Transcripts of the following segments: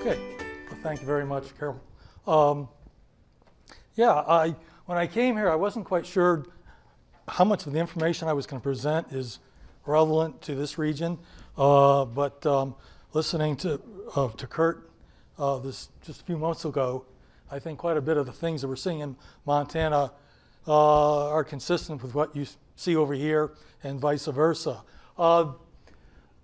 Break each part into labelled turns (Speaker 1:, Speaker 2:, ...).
Speaker 1: Okay, well, thank you very much, Carol. When I came here, I wasn't quite sure how much of the information I was going to present is relevant to this region, but listening to Kurt this just a few months ago, I think quite a bit of the things that we're seeing in Montana are consistent with what you see over here and vice versa.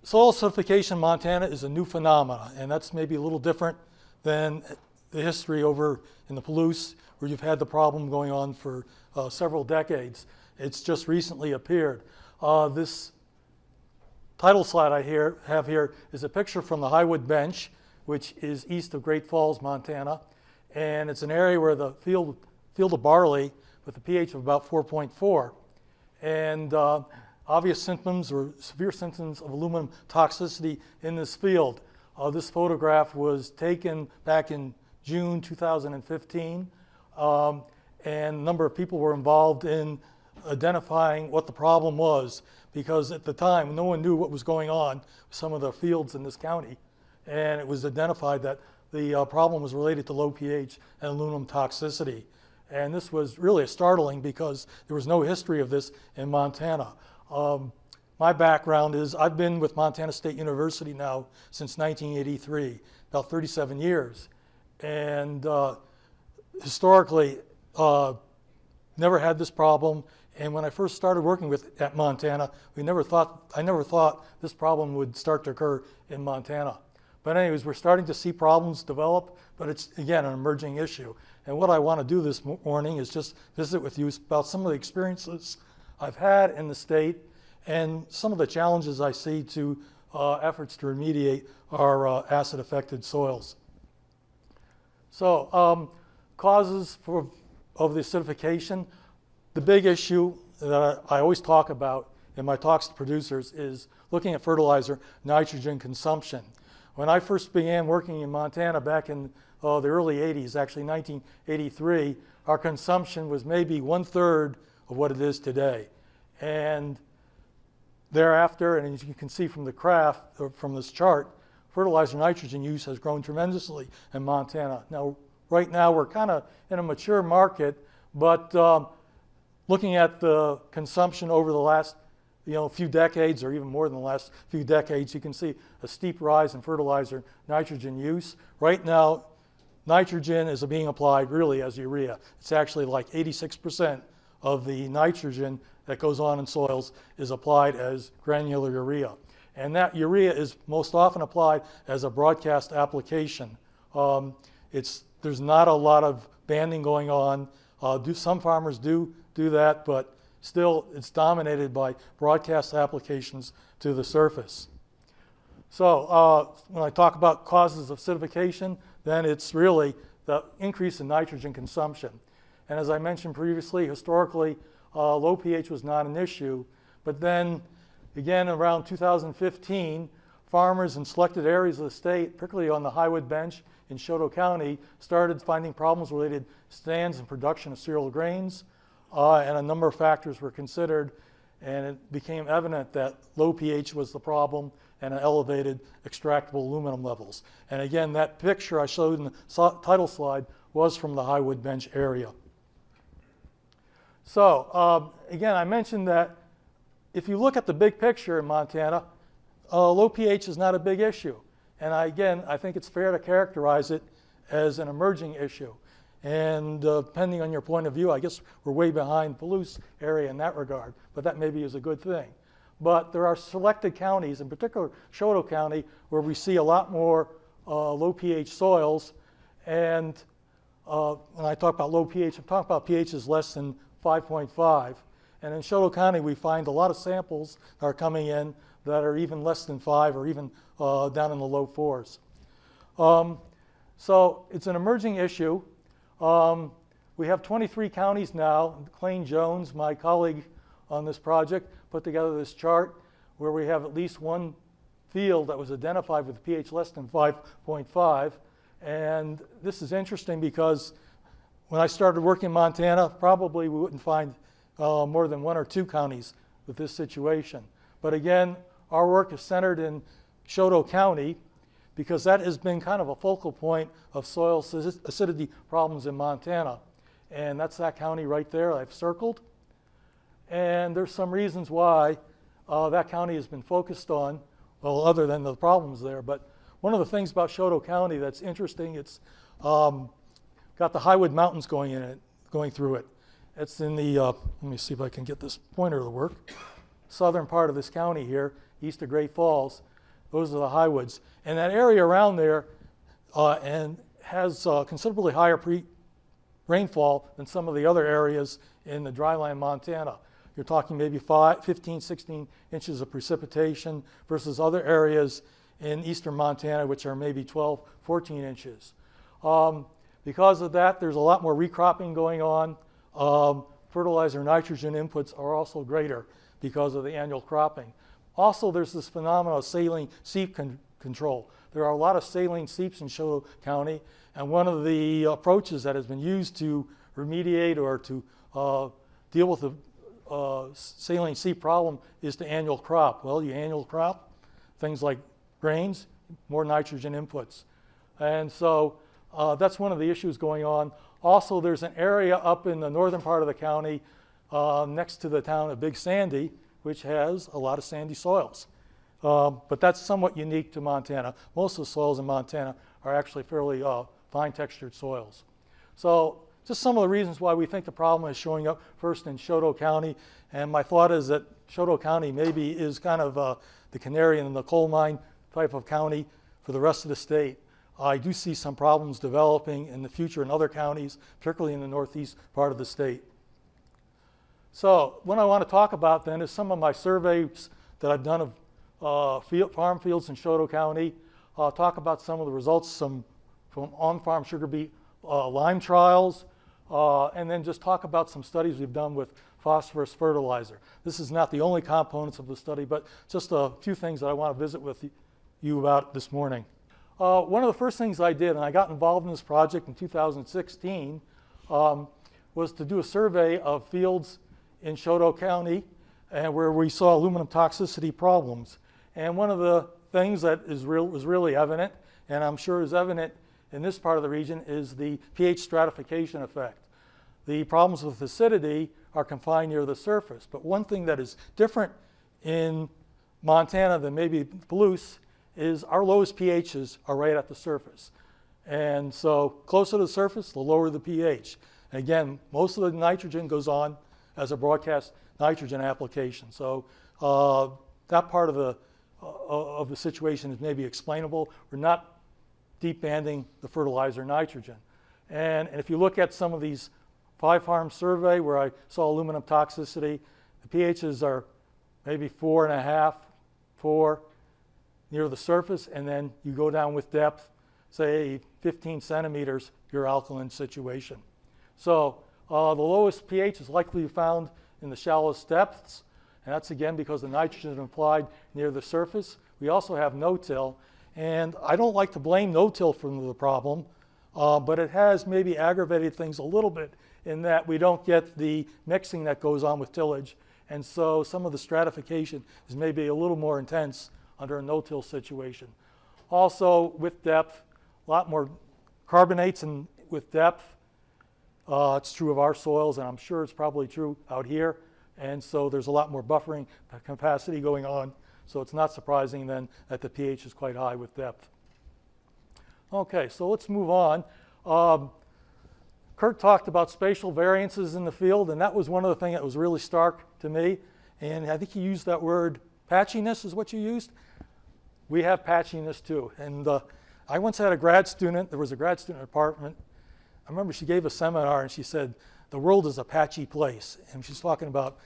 Speaker 1: Soil acidification in Montana is a new phenomenon, and that's maybe a little different than the history over in the Palouse, where you've had the problem going on for several decades. It's just recently appeared. This title slide I have here is a picture from the Highwood Bench, which is east of Great Falls, Montana. And it's an area where the field of barley with a pH of about 4.4. And obvious symptoms or severe symptoms of aluminum toxicity in this field. This photograph was taken back in June 2015. And a number of people were involved in identifying what the problem was, because at the time no one knew what was going on with some of the fields in this county. And it was identified that the problem was related to low pH and aluminum toxicity. And this was really startling because there was no history of this in Montana. My background is I've been with Montana State University now since 1983, about 37 years. And historically, never had this problem. And when I first started working at Montana, I never thought this problem would start to occur in Montana. But anyways, we're starting to see problems develop, but it's, again, an emerging issue. And what I want to do this morning is just visit with you about some of the experiences I've had in the state and some of the challenges I see to efforts to remediate our acid-affected soils. So, causes of the acidification. The big issue that I always talk about in my talks to producers is looking at fertilizer nitrogen consumption. When I first began working in Montana back in the early 80s, actually 1983, our consumption was maybe 1/3 of what it is today. And thereafter, and as you can see from the graph, or from this chart, fertilizer nitrogen use has grown tremendously in Montana. Now, right now, we're kind of in a mature market, but looking at the consumption over the last few decades, or even more than the last few decades, you can see a steep rise in fertilizer nitrogen use. Right now, nitrogen is being applied really as urea. It's actually like 86% of the nitrogen that goes on in soils is applied as granular urea. And that urea is most often applied as a broadcast application. There's not a lot of banding going on. Some farmers do that, but still it's dominated by broadcast applications to the surface. So when I talk about causes of acidification, then it's really the increase in nitrogen consumption. And as I mentioned previously, historically, low pH was not an issue, but then again around 2015, farmers in selected areas of the state, particularly on the Highwood Bench in Chouteau County, started finding problems related to stands and production of cereal grains, and a number of factors were considered, and it became evident that low pH was the problem and elevated extractable aluminum levels. And again, that picture I showed in the title slide was from the Highwood Bench area. So again, I mentioned that if you look at the big picture in Montana, low pH is not a big issue. And I think it's fair to characterize it as an emerging issue. And depending on your point of view, I guess we're way behind Palouse area in that regard, but that maybe is a good thing. But there are selected counties, in particular Chouteau County, where we see a lot more low pH soils. And when I talk about low pH, I'm talking about pHs less than 5.5. And in Chouteau County, we find a lot of samples that are coming in that are even less than 5 or even down in the low 4s. So it's an emerging issue. We have 23 counties now. Clayne Jones, my colleague on this project, put together this chart where we have at least one field that was identified with a pH less than 5.5. And this is interesting because when I started working in Montana, probably we wouldn't find more than 1 or 2 counties with this situation. But again, our work is centered in Chouteau County. because that has been kind of a focal point of soil acidity problems in Montana. And that's that county right there I've circled. And there's some reasons why that county has been focused on, well, other than the problems there. But one of the things about Chouteau County that's interesting, it's got the Highwood Mountains going through it. It's in the, let me see if I can get this pointer to work, southern part of this county here, east of Great Falls. Those are the Highwoods. And that area around there and has considerably higher rainfall than some of the other areas in the dryland Montana. You're talking maybe 15, 16 inches of precipitation versus other areas in eastern Montana, which are maybe 12, 14 inches. Because of that, there's a lot more recropping going on. Fertilizer nitrogen inputs are also greater because of the annual cropping. Also, there's this phenomenon of saline seep control. There are a lot of saline seeps in Chouteau County, and one of the approaches that has been used to remediate or to deal with the saline seep problem is to annual crop. Well, you annual crop things like grains, more nitrogen inputs. And so that's one of the issues going on. Also, there's an area up in the northern part of the county next to the town of Big Sandy, which has a lot of sandy soils. But that's somewhat unique to Montana. Most of the soils in Montana are actually fairly fine textured soils. So just some of the reasons why we think the problem is showing up first in Chouteau County. And my thought is that Chouteau County maybe is kind of the canary in the coal mine type of county for the rest of the state. I do see some problems developing in the future in other counties, particularly in the northeast part of the state. So what I want to talk about then is some of my surveys that I've done of farm fields in Chouteau County. I'll talk about some of the results from on-farm sugar beet lime trials, and then just talk about some studies we've done with phosphorus fertilizer. This is not the only components of the study, but just a few things that I want to visit with you about this morning. One of the first things I did, and I got involved in this project in 2016, was to do a survey of fields in Chouteau County and where we saw aluminum toxicity problems. And one of the things that was really evident, and I'm sure is evident in this part of the region, is the pH stratification effect. The problems with acidity are confined near the surface. But one thing that is different in Montana than maybe Palouse is our lowest pHs are right at the surface. And so closer to the surface, the lower the pH. And again, most of the nitrogen goes on as a broadcast nitrogen application. So that part of the situation is maybe explainable. We're not deep banding the fertilizer nitrogen. And if you look at some of these 5-farm survey where I saw aluminum toxicity, the pHs are maybe 4.5, 4 near the surface, and then you go down with depth, say 15 centimeters, your alkaline situation. So the lowest pH is likely found in the shallowest depths, and that's again because the nitrogen is applied near the surface. We also have no-till, and I don't like to blame no-till for the problem, but it has maybe aggravated things a little bit in that we don't get the mixing that goes on with tillage, and so some of the stratification is maybe a little more intense under a no-till situation. Also, with depth, a lot more carbonates with depth. It's true of our soils, and I'm sure it's probably true out here. And so there's a lot more buffering capacity going on. So it's not surprising then that the pH is quite high with depth. Okay, so let's move on. Kurt talked about spatial variances in the field, and that was one of the things that was really stark to me. And I think he used that word, patchiness is what you used. We have patchiness too. And I once had a grad student, there was a grad student apartment. I remember she gave a seminar and she said, the world is a patchy place. And she's talking about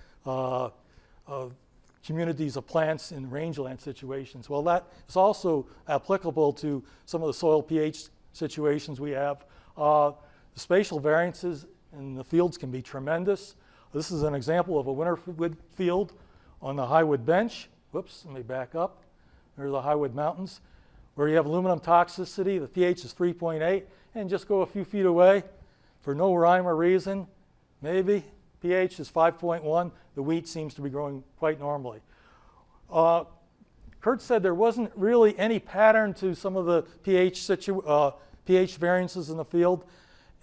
Speaker 1: communities of plants in rangeland situations. Well, that is also applicable to some of the soil pH situations we have. The spatial variances in the fields can be tremendous. This is an example of a winterwood field on the Highwood bench. Whoops, let me back up. There's the Highwood Mountains, where you have aluminum toxicity. The pH is 3.8, and just go a few feet away for no rhyme or reason. Maybe pH is 5.1. The wheat seems to be growing quite normally. Kurt Kurt said there wasn't really any pattern to some of the pH variances in the field,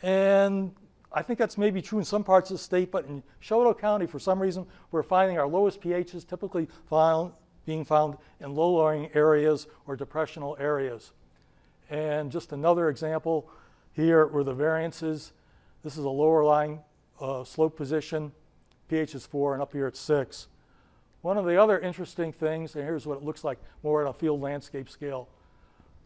Speaker 1: and I think that's maybe true in some parts of the state, but in Chouteau County, for some reason, we're finding our lowest pHs typically being found in low-lying areas or depressional areas. And just another example here were the variances. This is a lower-lying slope position. pH is 4, and up here it's 6. One of the other interesting things, and here's what it looks like more at a field landscape scale.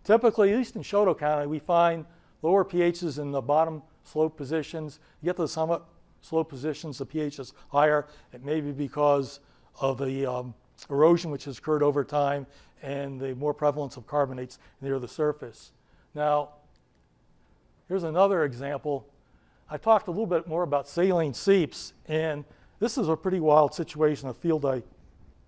Speaker 1: Typically, at least in Chouteau County, we find lower pHs in the bottom slope positions. You get to the summit slope positions, the pH is higher. It may be because of the erosion which has occurred over time and the more prevalence of carbonates near the surface. Now, here's another example. I talked a little bit more about saline seeps, and this is a pretty wild situation, a field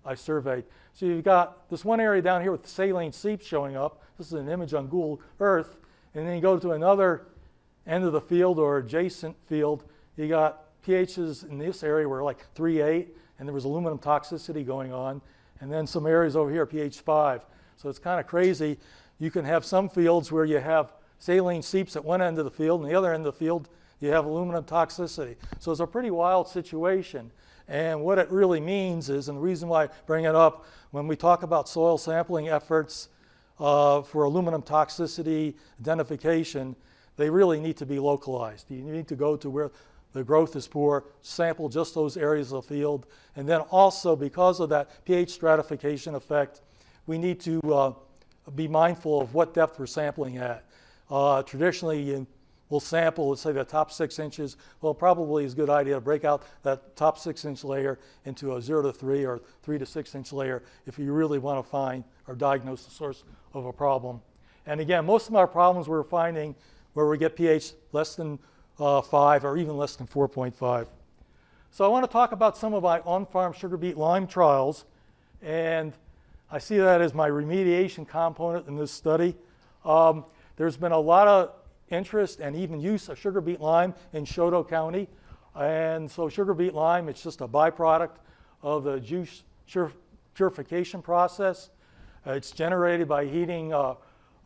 Speaker 1: I surveyed. So you've got this one area down here with saline seeps showing up. This is an image on Google Earth. And then you go to another end of the field or adjacent field. You got pHs in this area were like 3.8, and there was aluminum toxicity going on. And then some areas over here, pH 5. So it's kind of crazy. You can have some fields where you have saline seeps at one end of the field, and the other end of the field, you have aluminum toxicity. So it's a pretty wild situation. And what it really means is, and the reason why I bring it up, when we talk about soil sampling efforts for aluminum toxicity identification, they really need to be localized. You need to go to where the growth is poor, sample just those areas of the field, and then also because of that pH stratification effect, we need to be mindful of what depth we're sampling at. Traditionally, we'll sample, let's say, the top 6 inches. Well, probably is a good idea to break out that top 6-inch layer into a 0 to 3 or 3 to 6-inch layer if you really want to find or diagnose the source of a problem. And again, most of our problems we're finding where we get pH less than 5 or even less than 4.5. So I want to talk about some of my on-farm sugar beet lime trials, and I see that as my remediation component in this study. There's been a lot of interest and even use of sugar beet lime in Chouteau County. And so sugar beet lime, it's just a byproduct of the juice purification process. It's generated by heating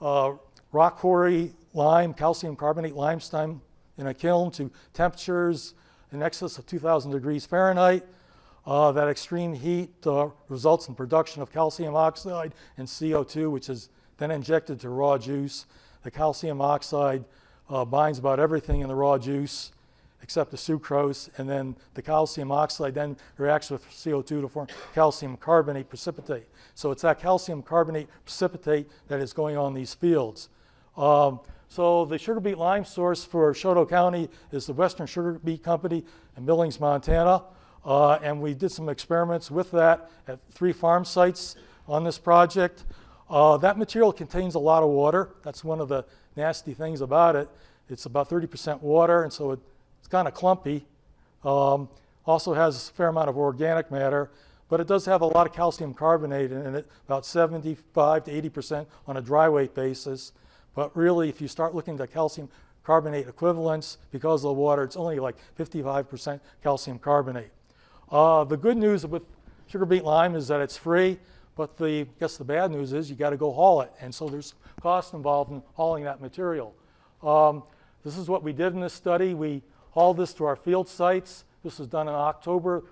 Speaker 1: rock quarry lime, calcium carbonate limestone in a kiln to temperatures in excess of 2,000 degrees Fahrenheit. That extreme heat results in production of calcium oxide and CO2, which is then injected to raw juice. The calcium oxide binds about everything in the raw juice except the sucrose, and then the calcium oxide then reacts with CO2 to form calcium carbonate precipitate. So it's that calcium carbonate precipitate that is going on in these fields. So the sugar beet lime source for Chouteau County is the Western Sugar Beet Company in Billings, Montana. And we did some experiments with that at 3 farm sites on this project. That material contains a lot of water. That's one of the nasty things about it. It's about 30% water, and so it's kind of clumpy. Also has a fair amount of organic matter, but it does have a lot of calcium carbonate in it, about 75 to 80% on a dry weight basis. But really, if you start looking at calcium carbonate equivalents, because of the water, it's only like 55% calcium carbonate. The good news with sugar beet lime is that it's free, but I guess the bad news is you got to go haul it, and so there's cost involved in hauling that material. This is what we did in this study. We hauled this to our field sites. This was done in October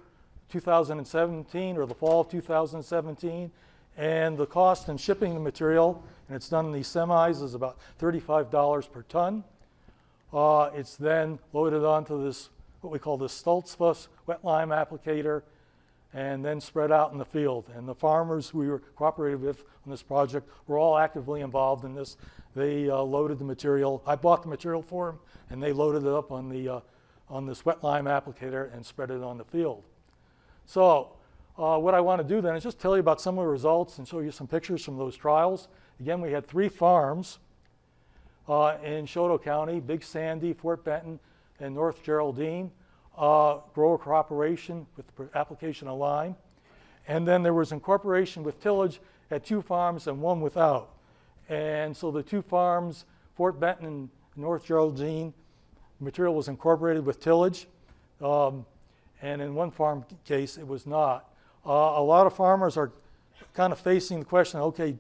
Speaker 1: 2017 or the fall of 2017, and the cost in shipping the material, and it's done in these semis, is about $35 per ton. It's then loaded onto this, what we call the Stoltzfus wet lime applicator, and then spread out in the field. And the farmers we were cooperated with on this project were all actively involved in this. They loaded the material. I bought the material for them, and they loaded it up on this wet lime applicator and spread it on the field. So what I want to do then is just tell you about some of the results and show you some pictures from those trials. Again, we had 3 farms in Chouteau County: Big Sandy, Fort Benton, and North Geraldine. Grower cooperation with the application of lime. And then there was incorporation with tillage at 2 farms and 1 without. And so the 2 farms, Fort Benton and North Geraldine, material was incorporated with tillage. And in 1 farm case, it was not. A lot of farmers are kind of facing the question, okay,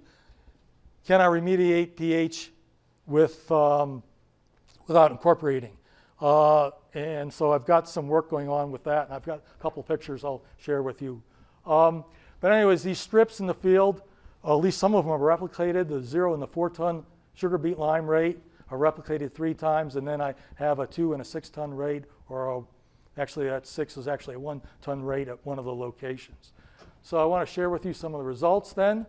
Speaker 1: can I remediate pH without incorporating? And so I've got some work going on with that, and I've got a couple pictures I'll share with you. But anyways, these strips in the field, at least some of them are replicated. The 0 and the 4 ton sugar beet lime rate are replicated 3 times, and then I have a 2 and a 6 ton rate, or actually that 6 is actually a 1 ton rate at one of the locations. So I want to share with you some of the results then.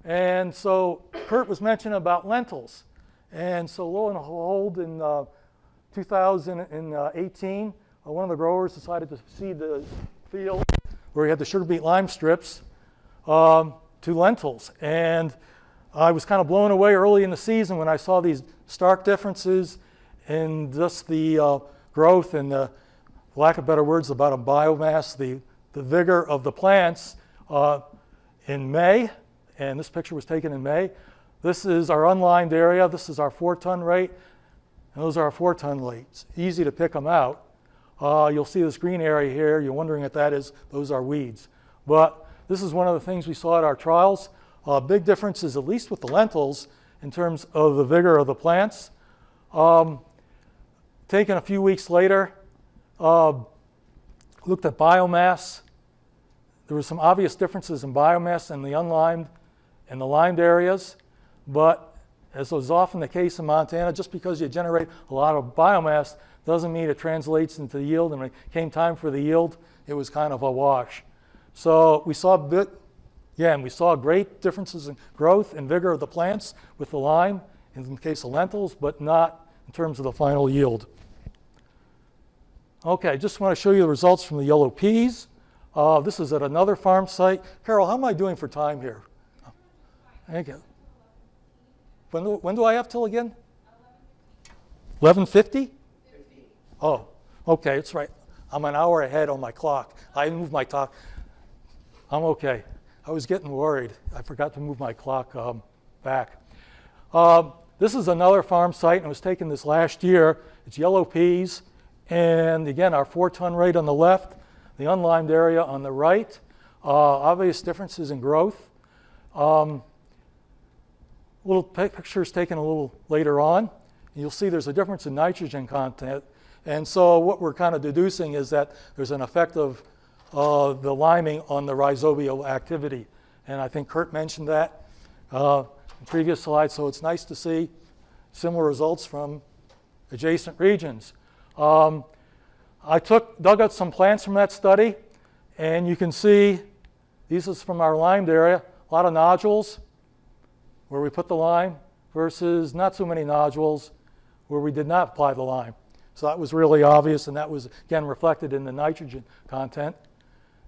Speaker 1: And so Kurt was mentioning about lentils. And so lo and behold, in 2018, one of the growers decided to seed the field where he had the sugar beet lime strips to lentils. And I was kind of blown away early in the season when I saw these stark differences in just the growth and, for lack of better words, about a biomass, the vigor of the plants in May. And this picture was taken in May. This is our unlimed area. This is our 4 ton rate. And those are our 4 ton rates. Easy to pick them out. You'll see this green area here. You're wondering what that is. Those are weeds. But this is one of the things we saw at our trials. Big differences, at least with the lentils, in terms of the vigor of the plants. Taken a few weeks later, looked at biomass. There were some obvious differences in biomass in the unlimed and the limed areas. But as was often the case in Montana, just because you generate a lot of biomass doesn't mean it translates into yield. And when it came time for the yield, it was kind of a wash. So we saw we saw great differences in growth and vigor of the plants with the lime in the case of lentils, but not in terms of the final yield. Okay, I just want to show you the results from the yellow peas. This is at another farm site. Carol, how am I doing for time here? Thank you. When do I have till again? 11:50? Oh, okay, it's right. I'm an hour ahead on my clock. I moved my clock. I'm okay. I was getting worried. I forgot to move my clock back. This is another farm site, and it was taken this last year. It's yellow peas, and again, our 4 ton rate on the left, the unlimed area on the right. Obvious differences in growth. Little pictures taken a little later on. You'll see there's a difference in nitrogen content. And so what we're kind of deducing is that there's an effect of the liming on the rhizobial activity. And I think Kurt mentioned that in previous slides, so it's nice to see similar results from adjacent regions. I dug out some plants from that study, and you can see this is from our limed area, a lot of nodules where we put the lime versus not so many nodules where we did not apply the lime. So that was really obvious, and that was, again, reflected in the nitrogen content.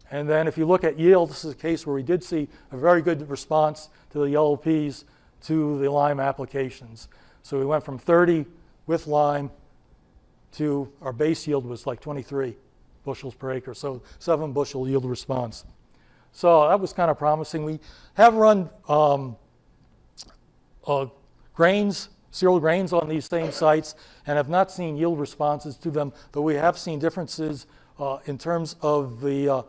Speaker 1: And then if you look at yield, this is a case where we did see a very good response to the yellow peas to the lime applications. So we went from 30 with lime to our base yield was like 23 bushels per acre, so 7 bushel yield response. So that was kind of promising. We have run cereal grains on these same sites and have not seen yield responses to them, though we have seen differences in terms of the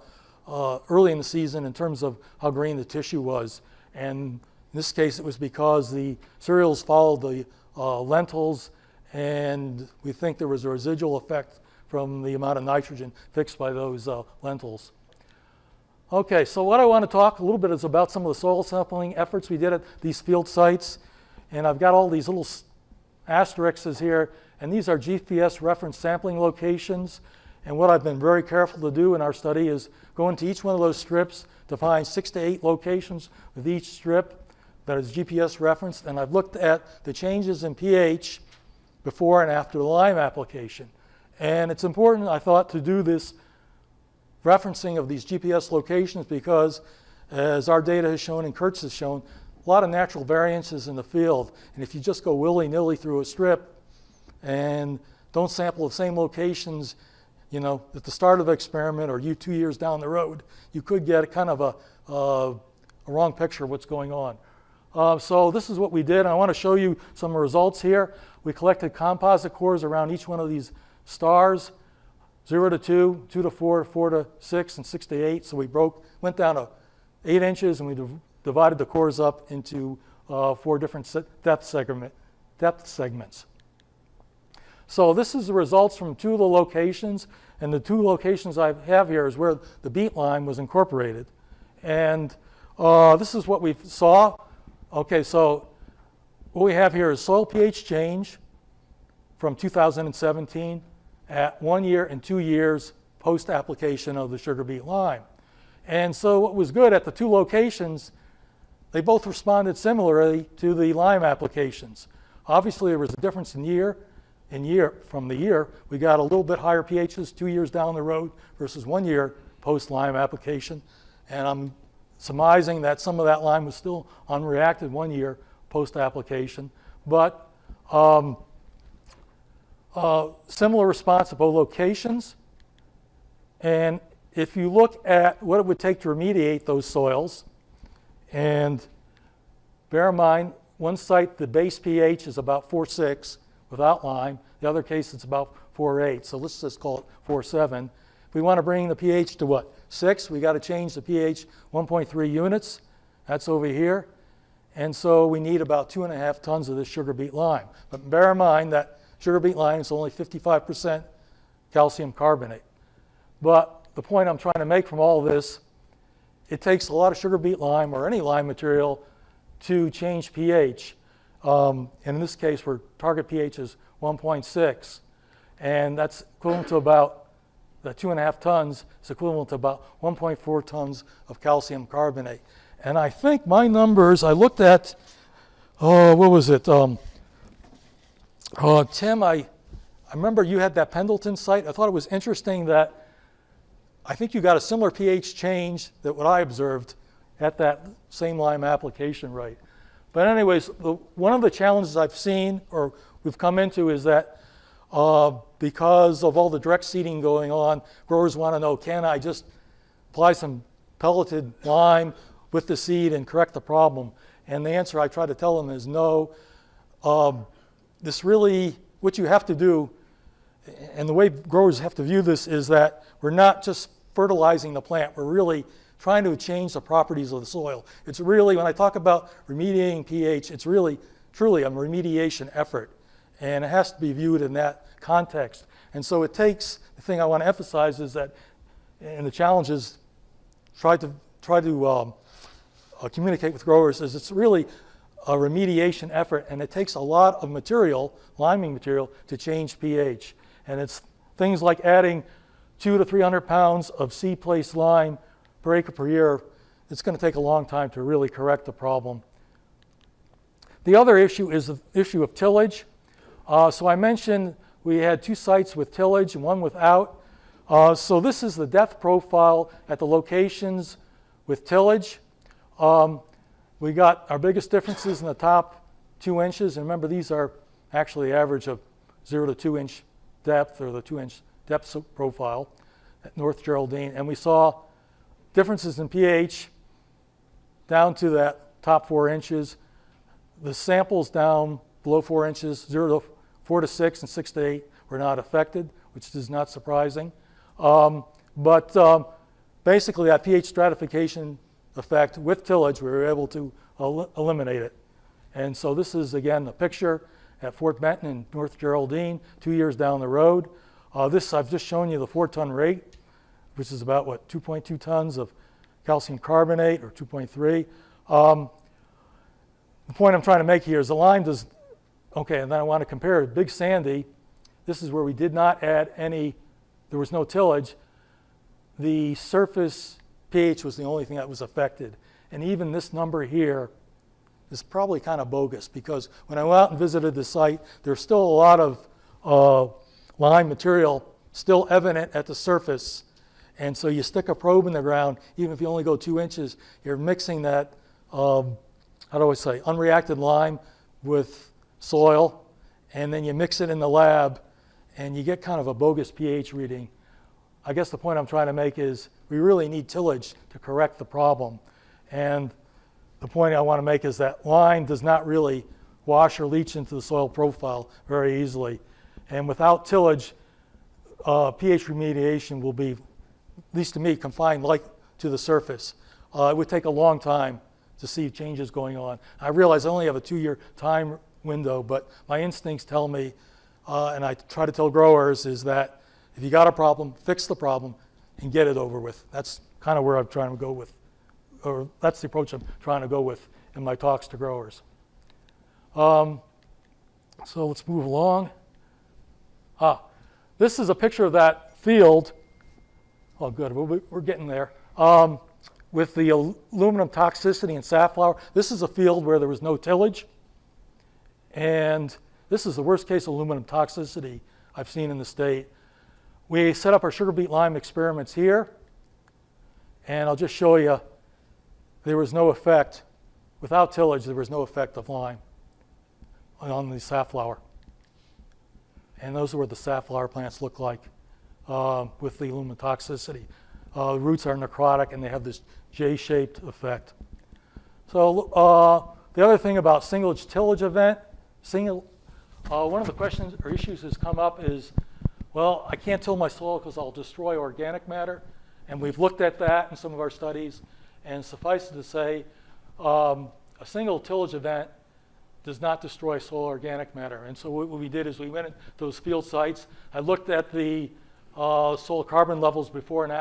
Speaker 1: early in the season in terms of how green the tissue was. And in this case, it was because the cereals followed the lentils, and we think there was a residual effect from the amount of nitrogen fixed by those lentils. Okay, so what I want to talk a little bit is about some of the soil sampling efforts we did at these field sites. And I've got all these little asterisks here, and these are GPS reference sampling locations. And what I've been very careful to do in our study is go into each one of those strips to find 6 to 8 locations with each strip that is GPS referenced. And I've looked at the changes in pH before and after the lime application. And it's important, I thought, to do this referencing of these GPS locations because, as our data has shown and Kurt's has shown, a lot of natural variances in the field. And if you just go willy-nilly through a strip and don't sample the same locations, you know, at the start of the experiment or 2 years down the road, you could get kind of a wrong picture of what's going on. So this is what we did, and I want to show you some results here. We collected composite cores around each one of these stars, 0 to 2, 2 to 4, 4 to 6, and 6 to 8. So we went down to 8 inches, and we divided the cores up into 4 different depth segments. So this is the results from 2 of the locations, and the 2 locations I have here is where the beet line was incorporated. And this is what we saw. Okay, so what we have here is soil pH change from 2017 at 1 year and 2 years post-application of the sugar beet lime. And so what was good at the 2 locations, they both responded similarly to the lime applications. Obviously, there was a difference in year. From the year, we got a little bit higher pHs 2 years down the road versus 1 year post-lime application. And I'm surmising that some of that lime was still unreacted 1 year post-application. But similar response at both locations. And if you look at what it would take to remediate those soils, and bear in mind, one site, the base pH is about 4.6 without lime. The other case, it's about 4.8. So let's just call it 4.7. If we want to bring the pH to what? 6, we got to change the pH 1.3 units. That's over here. And so we need about 2.5 tons of this sugar beet lime. But bear in mind that sugar beet lime is only 55% calcium carbonate. But the point I'm trying to make from all of this, it takes a lot of sugar beet lime or any lime material to change pH. And in this case, where target pH is 1.6. And that's equivalent to about, the 2.5 tons is equivalent to about 1.4 tons of calcium carbonate. And I think my numbers, I looked at, what was it? Tim, I remember you had that Pendleton site. I thought it was interesting that I think you got a similar pH change that what I observed at that same lime application rate. But anyways, one of the challenges I've seen or we've come into is that because of all the direct seeding going on, growers want to know, can I just apply some pelleted lime with the seed and correct the problem? And the answer I try to tell them is no. This really, what you have to do, and the way growers have to view this is that we're not just fertilizing the plant, we're really trying to change the properties of the soil. It's really, when I talk about remediating pH, it's really, truly a remediation effort. And it has to be viewed in that context. And so it takes, the thing I want to emphasize is that, and the challenges try to communicate with growers, is it's really a remediation effort, and it takes a lot of material, liming material, to change pH. And it's things like adding 200 to 300 pounds of seed-placed lime per acre per year. It's going to take a long time to really correct the problem. The other issue is the issue of tillage. So I mentioned we had 2 sites with tillage and 1 without. So this is the depth profile at the locations with tillage. We got our biggest differences in the top 2 inches. And remember, these are actually average of 0 to 2 inch depth, or the 2 inch depth profile at North Geraldine. And we saw differences in pH down to that top 4 inches. The samples down below 4 inches, 4 to 6 and 6 to 8 were not affected, which is not surprising. But basically that pH stratification effect with tillage, we were able to eliminate it. And so this is, again, a picture at Fort Benton in North Geraldine, 2 years down the road. This, I've just shown you the 4-ton rate, which is about, 2.2 tons of calcium carbonate, or 2.3. The point I'm trying to make here is the lime does, okay, and then I want to compare it. Big Sandy, this is where we did not add any, there was no tillage. The surface pH was the only thing that was affected. And even this number here is probably kind of bogus, because when I went out and visited the site, there's still a lot of lime material still evident at the surface. And so you stick a probe in the ground, even if you only go 2 inches, you're mixing that, how do I say, unreacted lime with soil, and then you mix it in the lab, and you get kind of a bogus pH reading. I guess the point I'm trying to make is we really need tillage to correct the problem. And the point I want to make is that lime does not really wash or leach into the soil profile very easily. And without tillage, pH remediation will be, at least to me, confined like to the surface. it would take a long time to see changes going on. I realize I only have a 2-year time window, but my instincts tell me, and I try to tell growers, is that if you got a problem, fix the problem and get it over with. That's kind of where I'm trying to go with, or that's the approach I'm trying to go with in my talks to growers. So let's move along. This is a picture of that field. Oh, good, we're getting there. With the aluminum toxicity in safflower. This is a field where there was no tillage. And this is the worst case aluminum toxicity I've seen in the state. We set up our sugar beet lime experiments here. And I'll just show you, there was no effect. Without tillage, there was no effect of lime on the safflower. And those are what the safflower plants look like with the aluminum toxicity. The roots are necrotic and they have this J-shaped effect. So the other thing about single tillage event, one of the questions or issues that's come up is, well, I can't till my soil because I'll destroy organic matter. And we've looked at that in some of our studies. And suffice it to say, a single tillage event does not destroy soil organic matter. And so what we did is we went to those field sites. I looked at the soil carbon levels before and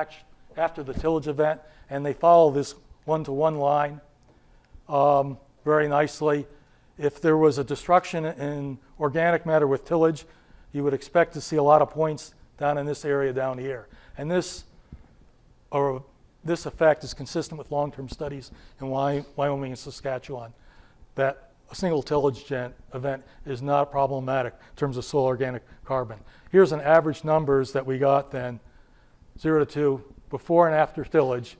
Speaker 1: after the tillage event, and they follow this one-to-one line very nicely. If there was a destruction in organic matter with tillage, you would expect to see a lot of points down in this area down here. And this effect is consistent with long-term studies in Wyoming and Saskatchewan, that a single tillage event is not problematic in terms of soil organic carbon. Here's an average numbers that we got then, 0 to 2, before and after tillage.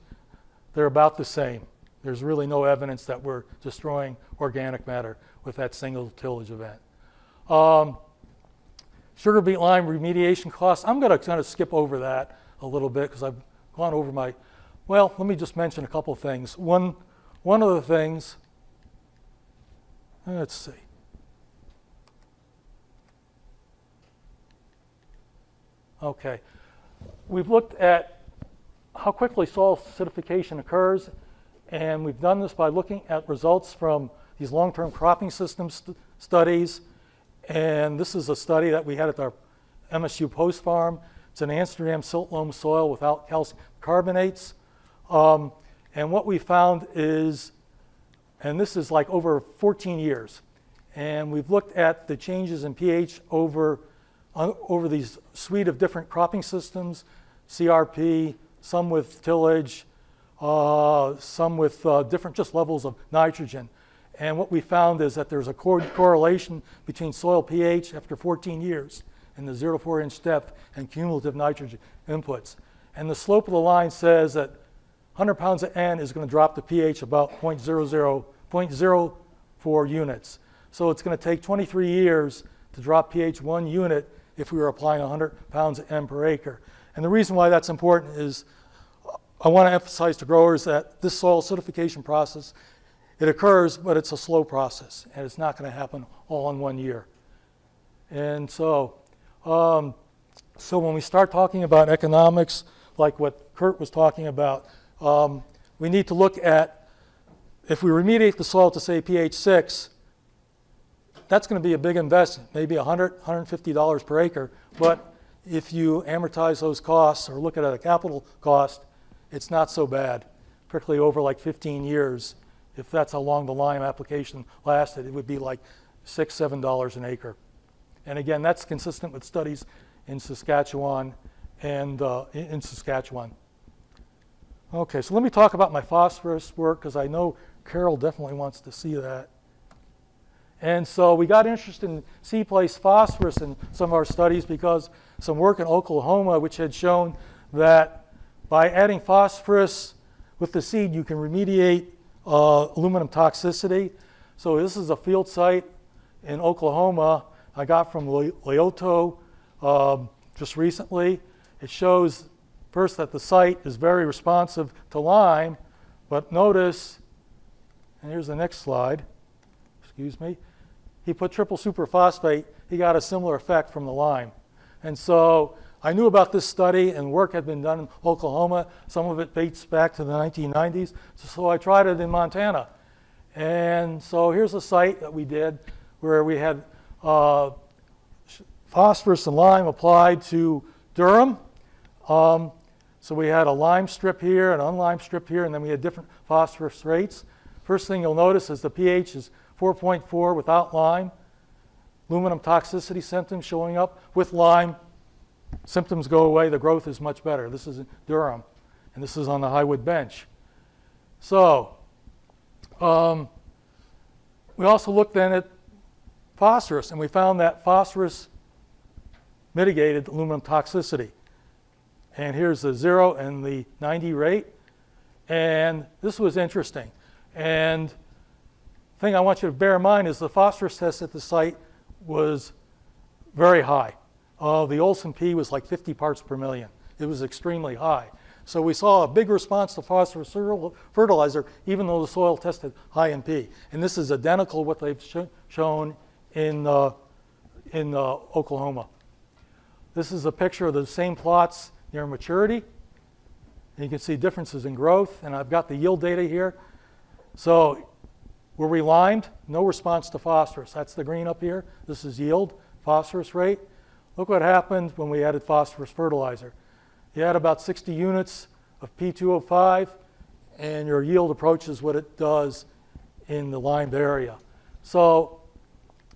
Speaker 1: They're about the same. There's really no evidence that we're destroying organic matter with that single tillage event. Sugar beet lime remediation costs. I'm going to kind of skip over that a little bit because I've gone over my, well, let me just mention a couple of things. One of the things, let's see. Okay, we've looked at how quickly soil acidification occurs, and we've done this by looking at results from these long-term cropping system studies. And this is a study that we had at our MSU post farm. It's an Amsterdam silt loam soil without calcium carbonates. And what we found is, and this is like over 14 years, and we've looked at the changes in pH over these suite of different cropping systems, CRP, some with tillage, some with different just levels of nitrogen. And what we found is that there's a correlation between soil pH after 14 years in the 0 to 4 inch depth and cumulative nitrogen inputs. And the slope of the line says that 100 pounds of N is going to drop the pH about 0.04 units. So it's going to take 23 years to drop pH 1 unit if we were applying 100 pounds of N per acre. And the reason why that's important is I want to emphasize to growers that this soil acidification process, it occurs, but it's a slow process, and it's not going to happen all in 1 year. And so when we start talking about economics, like what Kurt was talking about, we need to look at, if we remediate the soil to say pH 6, that's going to be a big investment, maybe $100, $150 per acre. But if you amortize those costs or look at it at a capital cost, it's not so bad, particularly over like 15 years. If that's how long the lime application lasted, it would be like $6, $7 an acre. And again, that's consistent with studies in Saskatchewan and in Saskatchewan. Okay, so let me talk about my phosphorus work because I know Carol definitely wants to see that. And so we got interested in seed-place phosphorus in some of our studies because some work in Oklahoma which had shown that by adding phosphorus with the seed, you can remediate aluminum toxicity. So this is a field site in Oklahoma I got from Chouteau just recently. It shows first that the site is very responsive to lime, but notice, and here's the next slide, excuse me, he put triple superphosphate, he got a similar effect from the lime. And so I knew about this study, and work had been done in Oklahoma. Some of it dates back to the 1990s. So I tried it in Montana. And so here's a site that we did where we had phosphorus and lime applied to durum. So we had a lime strip here, an unlimed strip here, and then we had different phosphorus rates. First thing you'll notice is the pH is 4.4 without lime. Aluminum toxicity symptoms showing up with lime. Symptoms go away, the growth is much better. This is durum, and this is on the Highwood bench. So we also looked then at phosphorus, and we found that phosphorus mitigated aluminum toxicity. And here's the 0 and the 90 rate. And this was interesting. And the thing I want you to bear in mind is the phosphorus test at the site was very high. The Olsen P was like 50 parts per million. It was extremely high. So we saw a big response to phosphorus fertilizer, even though the soil tested high in P. And this is identical to what they've shown in Oklahoma. This is a picture of the same plots near maturity. And you can see differences in growth. And I've got the yield data here. So were we limed? No response to phosphorus. That's the green up here. This is yield, phosphorus rate. Look what happened when we added phosphorus fertilizer. You add about 60 units of P2O5, and your yield approaches what it does in the limed area. So,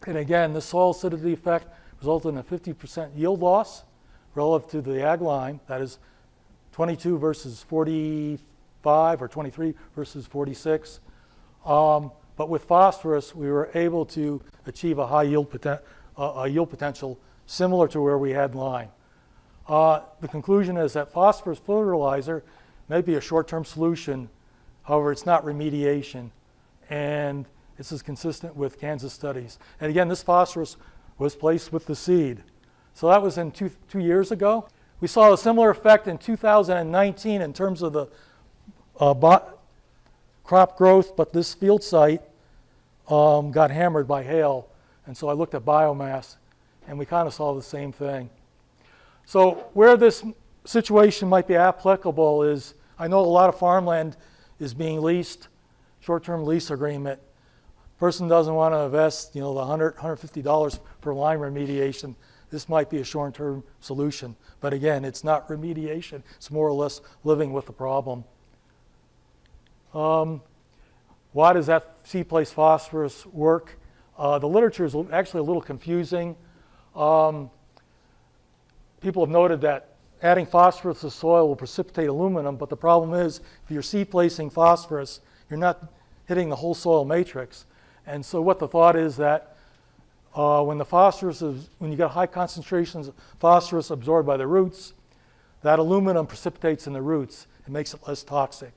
Speaker 1: and again, the soil acidity effect resulted in a 50% yield loss relative to the ag lime. That is 22 versus 45, or 23 versus 46. But with phosphorus, we were able to achieve a high yield potential similar to where we had lime. The conclusion is that phosphorus fertilizer may be a short-term solution. However, it's not remediation. And this is consistent with Kansas studies. And again, this phosphorus was placed with the seed. So that was in two years ago. We saw a similar effect in 2019 in terms of the crop growth, but this field site got hammered by hail. And so I looked at biomass, and we kind of saw the same thing. So where this situation might be applicable is, I know a lot of farmland is being leased, short-term lease agreement. Person doesn't want to invest, the $100, $150 for lime remediation. This might be a short-term solution. But again, it's not remediation. It's more or less living with the problem. Why does that seed-placed phosphorus work? The literature is actually a little confusing. People have noted that adding phosphorus to soil will precipitate aluminum, but the problem is if you're seed placing phosphorus, you're not hitting the whole soil matrix. And so what the thought is that when you get high concentrations of phosphorus absorbed by the roots, that aluminum precipitates in the roots and makes it less toxic.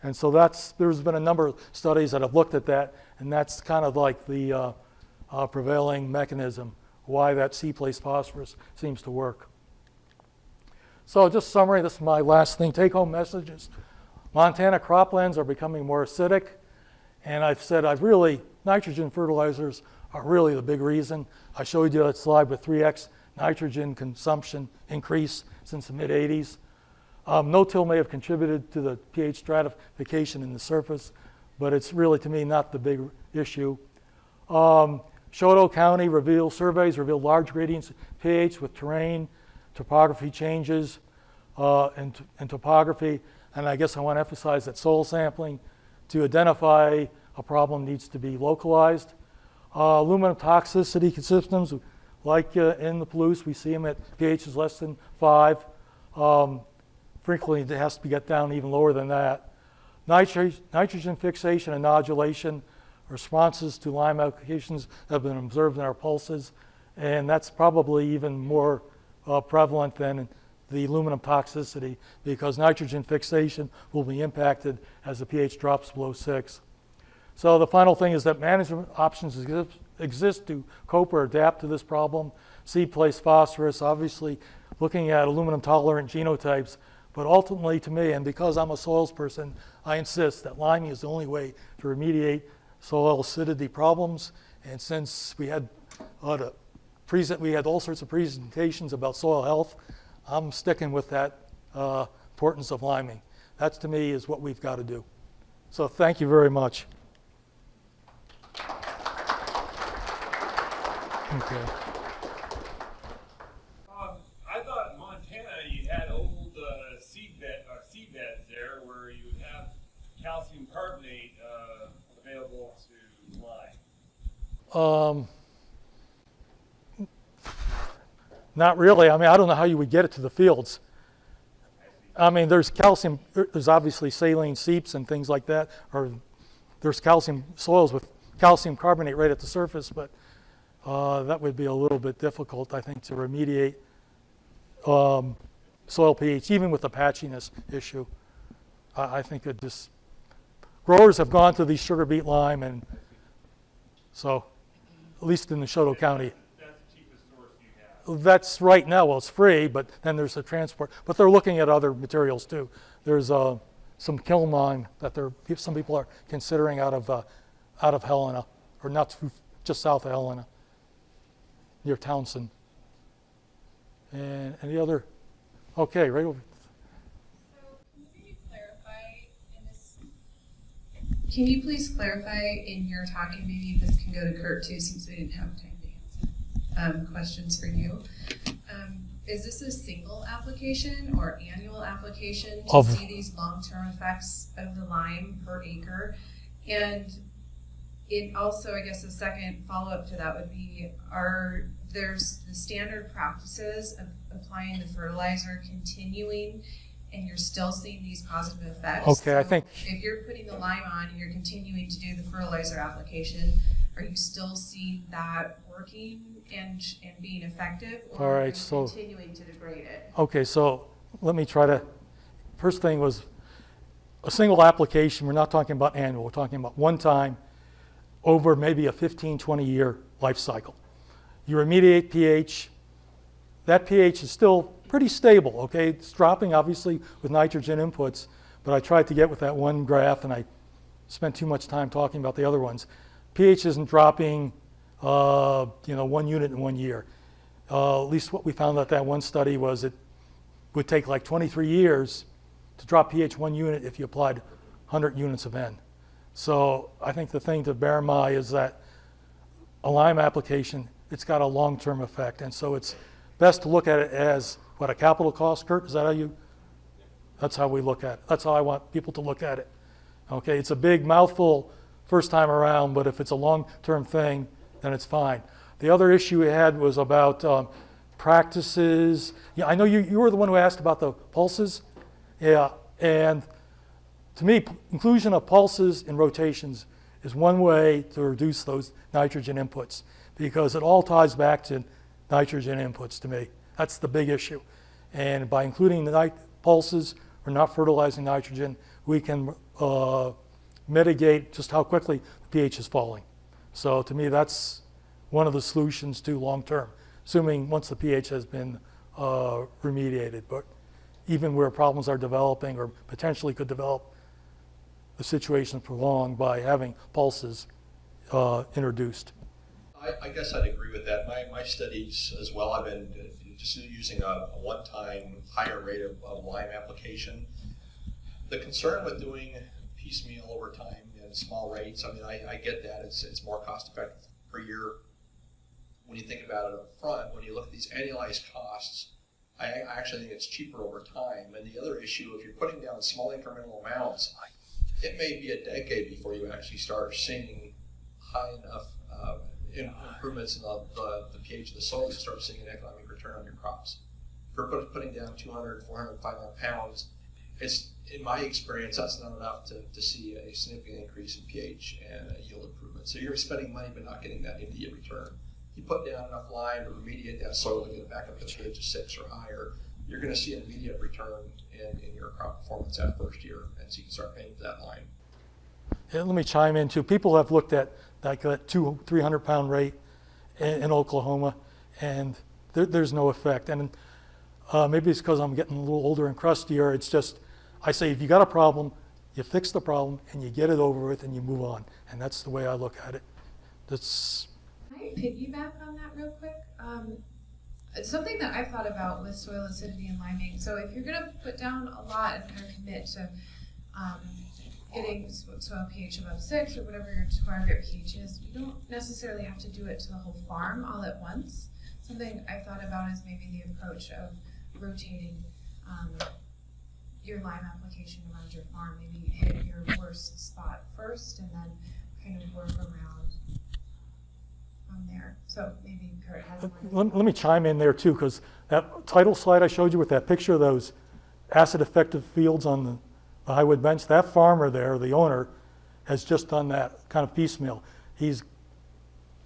Speaker 1: And so there's been a number of studies that have looked at that, and that's kind of like the prevailing mechanism why that seed-placed phosphorus seems to work. So just summary, this is my last thing. Take-home messages. Montana croplands are becoming more acidic, and I've said nitrogen fertilizers are really the big reason. I showed you that slide with 3x nitrogen consumption increase since the mid-'80s. No-till may have contributed to the pH stratification in the surface, but it's really, to me, not the big issue. Chouteau County surveys reveal large gradients of pH with terrain, topography changes, and topography. And I guess I want to emphasize that soil sampling to identify a problem needs to be localized. Aluminum toxicity systems, like in the Palouse, we see them at pHs less than 5. Frequently, it has to get down even lower than that. Nitrogen fixation and nodulation, responses to lime applications have been observed in our pulses, and that's probably even more prevalent than the aluminum toxicity because nitrogen fixation will be impacted as the pH drops below 6. So the final thing is that management options exist to cope or adapt to this problem. Seed-placed phosphorus, obviously looking at aluminum-tolerant genotypes, but ultimately to me, and because I'm a soils person, I insist that liming is the only way to remediate soil acidity problems. And since we had all sorts of presentations about soil health, I'm sticking with that importance of liming. That to me is what we've got to do. So thank you very much. Okay.
Speaker 2: I thought in Montana you had old seed beds there where you have calcium carbonate available to lime.
Speaker 1: Not really. I mean, I don't know how you would get it to the fields. I mean, there's calcium, there's obviously saline seeps and things like that, or there's calcium soils with calcium carbonate right at the surface, but that would be a little bit difficult, I think, to remediate soil pH, even with the patchiness issue. I think it just, growers have gone to these sugar beet lime, and so, at least in the Chouteau County.
Speaker 2: That's the cheapest source you have.
Speaker 1: That's right now, well, it's free, but then there's the transport. But they're looking at other materials too. There's some kiln lime that some people are considering out of Helena, or not too, just south of Helena, near Townsend. And any other? Okay, right over.
Speaker 3: Can you please clarify in your talking, maybe this can go to Kurt too, since we didn't have time to answer questions for you. Is this a single application or annual application to see these long-term effects of the lime per acre? And it also, I guess the second follow-up to that would be, there's the standard practices of applying the fertilizer continuing, and you're still seeing these positive effects.
Speaker 1: Okay, so I think
Speaker 3: if you're putting the lime on and you're continuing to do the fertilizer application, are you still seeing that working and being effective, or
Speaker 1: all right,
Speaker 3: are you
Speaker 1: so
Speaker 3: continuing to degrade it?
Speaker 1: Okay, so let me try to. First thing was a single application. We're not talking about annual. We're talking about one time over maybe a 15, 20 year life cycle. You remediate pH. That pH is still pretty stable, okay? It's dropping obviously with nitrogen inputs, but I tried to get with that one graph and I spent too much time talking about the other ones. pH isn't dropping 1 unit in 1 year. At least what we found at that one study was it would take like 23 years to drop pH 1 unit if you applied 100 units of N. So I think the thing to bear in mind is that a lime application, it's got a long-term effect, and so it's best to look at it as what, a capital cost, Kurt? Is that how you? That's how we look at it. That's how I want people to look at it. Okay, it's a big mouthful first time around, but if it's a long-term thing, then it's fine. The other issue we had was about practices. Yeah, I know you were the one who asked about the pulses. Yeah, and to me, inclusion of pulses in rotations is one way to reduce those nitrogen inputs, because it all ties back to nitrogen inputs to me. That's the big issue. And by including the pulses or not fertilizing nitrogen, we can mitigate just how quickly the pH is falling. So to me, that's one of the solutions to long-term, assuming once the pH has been remediated. But even where problems are developing or potentially could develop, the situation is prolonged by having pulses introduced.
Speaker 4: I guess I'd agree with that. My studies as well, I've been just using a one-time higher rate of lime application. The concern with doing piecemeal over time in small rates, I mean, I get that. It's more cost-effective per year. When you think about it up front, when you look at these annualized costs, I actually think it's cheaper over time. And the other issue, if you're putting down small incremental amounts, it may be a decade before you actually start seeing high enough improvements in the pH of the soil to start seeing an economic return on your crops. If you're putting down 200, 400, 500 pounds, it's, in my experience, that's not enough to see a significant increase in pH and a yield improvement. So you're spending money but not getting that immediate return. You put down enough lime to remediate that soil to get it back up to a pH of 6 or higher, you're going to see an immediate return in your crop performance that first year, and so you can start paying for that lime.
Speaker 1: Yeah, let me chime in too. People have looked at like that 200-300 pound rate in Oklahoma, and there's no effect. And maybe it's because I'm getting a little older and crustier. It's just, I say, if you got a problem, you fix the problem and you get it over with and you move on. And that's the way I look at it. That's.
Speaker 3: Can I piggyback on that real quick? It's something that I've thought about with soil acidity and liming. So if you're gonna put down a lot and kind of commit to getting soil pH above 6 or whatever your target pH is, you don't necessarily have to do it to the whole farm all at once. Something I've thought about is maybe the approach of rotating your lime application around your farm. Maybe hit your worst spot first and then kind of work around from there. So maybe Kurt has one.
Speaker 1: Let me chime in there too, because that title slide I showed you with that picture of those acid effective fields on the highwood bench, that farmer there, the owner, has just done that kind of piecemeal. He's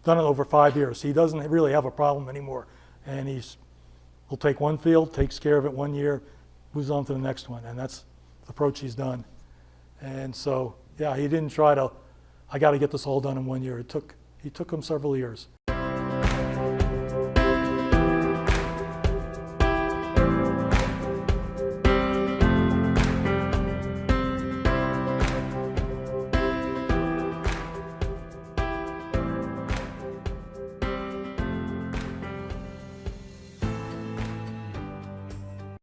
Speaker 1: done it over 5 years. He doesn't really have a problem anymore. And he'll take one field, takes care of it 1 year, moves on to the next one. And that's the approach he's done. And so, yeah, he didn't try to, I got to get this all done in 1 year. He took him several years.